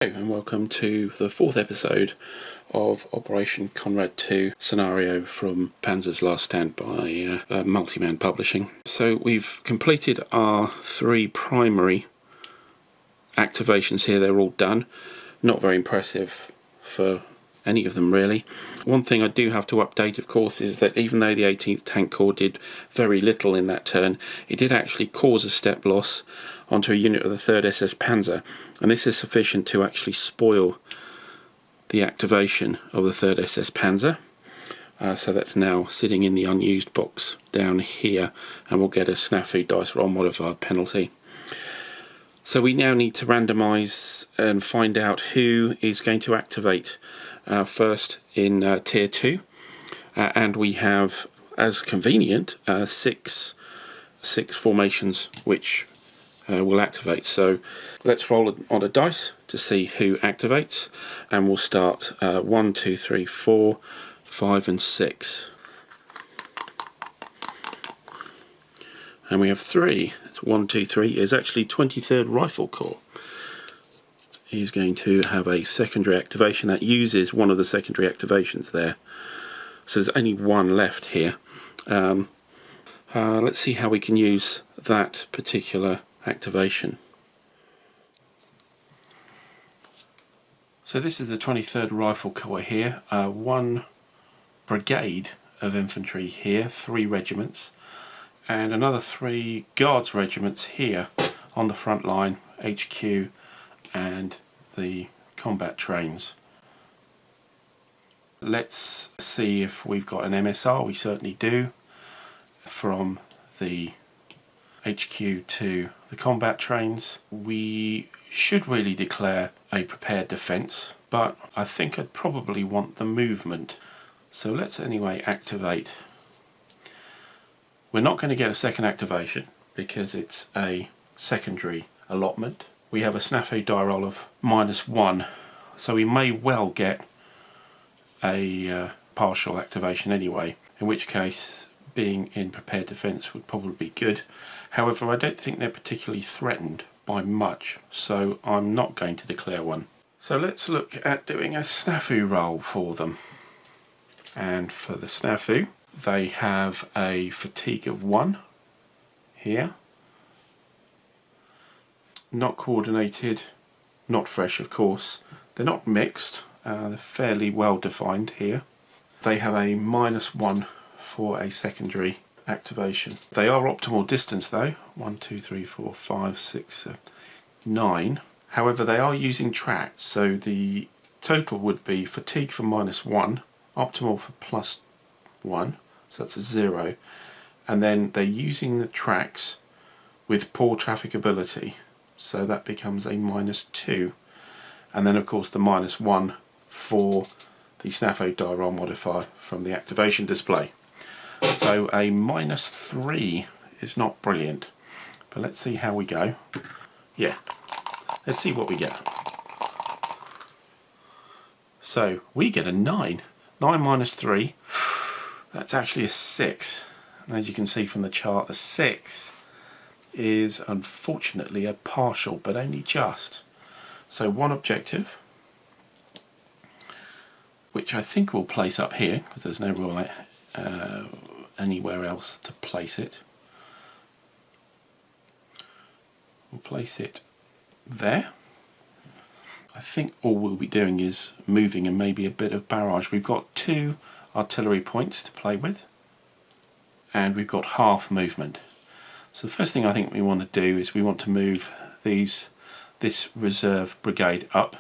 Hello and welcome to the fourth episode of Operation Conrad 2 scenario from Panzer's Last Stand by Multi-Man Publishing. So we've completed our three primary activations here. They're all done. Not very impressive for any of them really. One thing I do have to update, of course, is that even though the 18th Tank Corps did very little in that turn, it did actually cause a step loss onto a unit of the 3rd SS Panzer, and this is sufficient to actually spoil the activation of the 3rd SS Panzer. So that's now sitting in the unused box down here, and we'll get a snafu dice roll modified penalty. So we now need to randomise and find out who is going to activate first in Tier 2. And we have, as convenient, six formations which will activate. So let's roll on a dice to see who activates. And we'll start 1, 2, 3, 4, 5 and 6. And we have 3. 1, 2, 3 is actually 23rd Rifle Corps. He's going to have a secondary activation that uses one of the secondary activations there. So there's only one left here. Let's see how we can use that particular activation. So this is the 23rd Rifle Corps here. One brigade of infantry here, 3 regiments. And another 3 Guards regiments here on the front line, HQ and the combat trains. Let's see if we've got an MSR. We certainly do. From the HQ to the combat trains, we should really declare a prepared defence, but I think I'd probably want the movement. So let's anyway activate. We're not going to get a second activation because it's a secondary allotment. We have a snafu die roll of -1, so we may well get a partial activation anyway, in which case being in prepared defence would probably be good. However, I don't think they're particularly threatened by much, so I'm not going to declare one. So let's look at doing a snafu roll for them. And for the snafu, they have a fatigue of 1 here. Not coordinated, not fresh of course. They're not mixed, they're fairly well defined here. They have a -1 for a secondary activation. They are optimal distance though, 1, 2, 3, 4, 5, 6, 7, 9. However, they are using track, so the total would be fatigue for -1, optimal for +1. So that's a 0, and then they're using the tracks with poor trafficability, so that becomes a -2, and then of course the -1 for the snafu die roll modifier from the activation display. So a -3 is not brilliant, but let's see how we go. Yeah, let's see what we get. So we get a 9. 9 -3. That's actually a 6, and as you can see from the chart, a 6 is unfortunately a partial, but only just. So one objective, which I think we'll place up here because there's no real anywhere else to place it. We'll place it there. I think all we'll be doing is moving and maybe a bit of barrage. We've got 2 artillery points to play with, and we've got half movement. So the first thing I think we want to do is we want to move this reserve brigade up,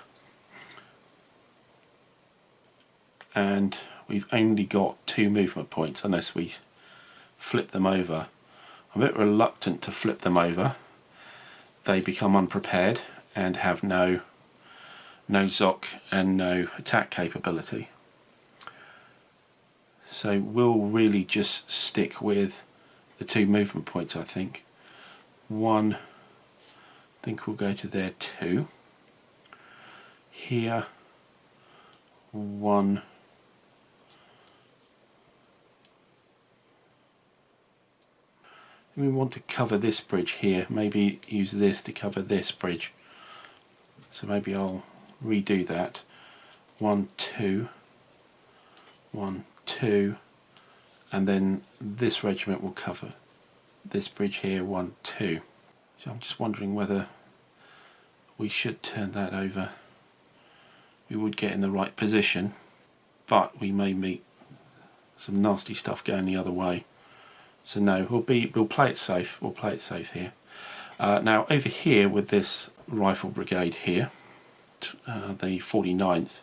and we've only got 2 movement points unless we flip them over. I'm a bit reluctant to flip them over. They become unprepared and have no ZOC and no attack capability. So we'll really just stick with the 2 movement points, I think. 1, I think we'll go to there 2. Here, 1. We want to cover this bridge here. Maybe use this to cover this bridge. So maybe I'll redo that. 1, 2, 1, 2, and then this regiment will cover this bridge here, 1, 2. So I'm just wondering whether we should turn that over. We would get in the right position, but we may meet some nasty stuff going the other way. So no, we'll play it safe. We'll play it safe here. Now over here with this rifle brigade here, the 49th,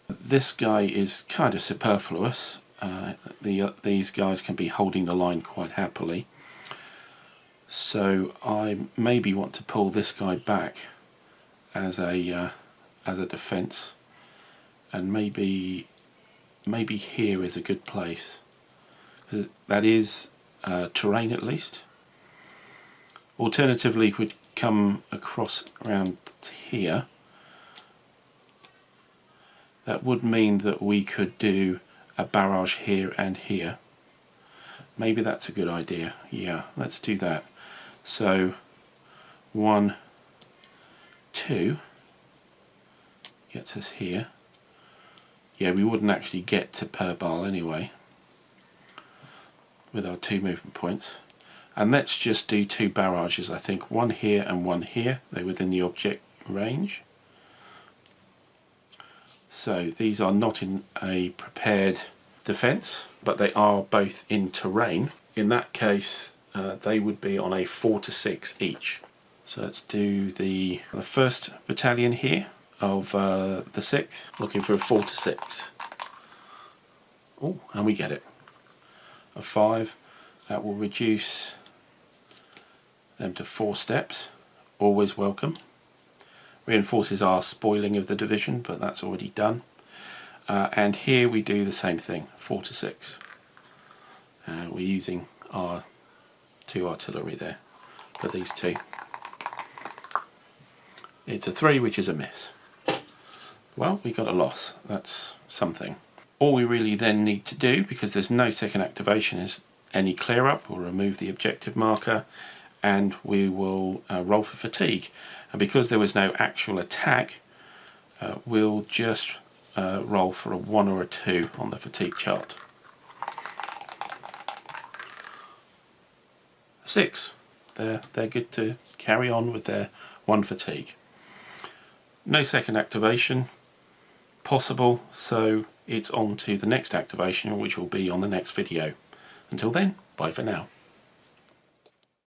this guy is kind of superfluous. These guys can be holding the line quite happily. So I maybe want to pull this guy back as a defence, and maybe here is a good place. That is terrain at least. Alternatively, we could come across around here. That would mean that we could do a barrage here and here. Maybe that's a good idea. Yeah, let's do that. So 1, 2 gets us here. Yeah, we wouldn't actually get to Perbal anyway with our 2 movement points. And let's just do 2 barrages, I think. 1 here and 1 here. They're within the object range. So these are not in a prepared defence, but they are both in terrain. In that case, they would be on a 4 to 6 each. So let's do the 1st battalion here of the 6th, looking for a 4 to 6. Oh, and we get it. A 5. That will reduce them to 4 steps. Always welcome. Reinforces our spoiling of the division, but that's already done. And here we do the same thing, 4 to 6. We're using our 2 artillery there for these 2. It's a 3, which is a miss. Well, we got a loss. That's something. All we really then need to do, because there's no second activation, is any clear up. We'll remove the objective marker and we will roll for fatigue. And because there was no actual attack, we'll just roll for a 1 or a 2 on the fatigue chart. 6. They're good to carry on with their 1 fatigue. No second activation possible, so it's on to the next activation, which will be on the next video. Until then, bye for now.